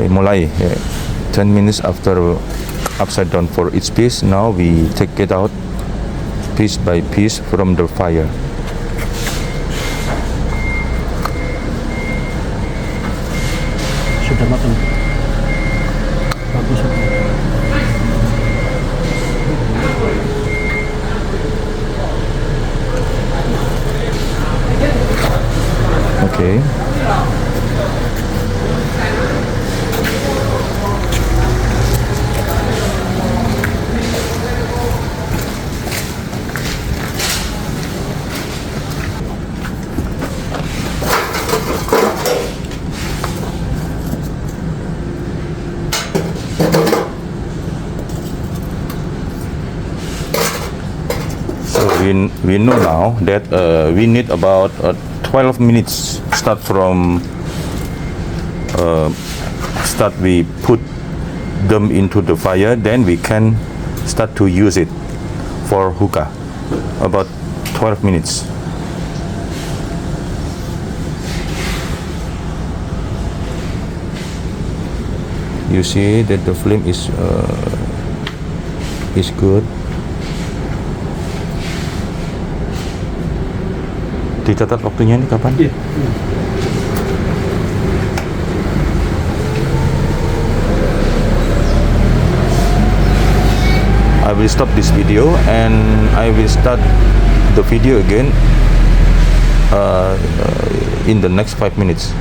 Okay, mulai. 10 minutes after upside down for each piece. Now we take it out piece by piece from the fire. Sudah matang. Bagus. Okay. So we know now that we need about 12 minutes start from start we put them into the fire, then we can start to use it for hookah. About 12 minutes. You see that the flame is good. Dicatat waktunya ini kapan? Iya. I will stop this video and I will start the video again in the next 5 minutes.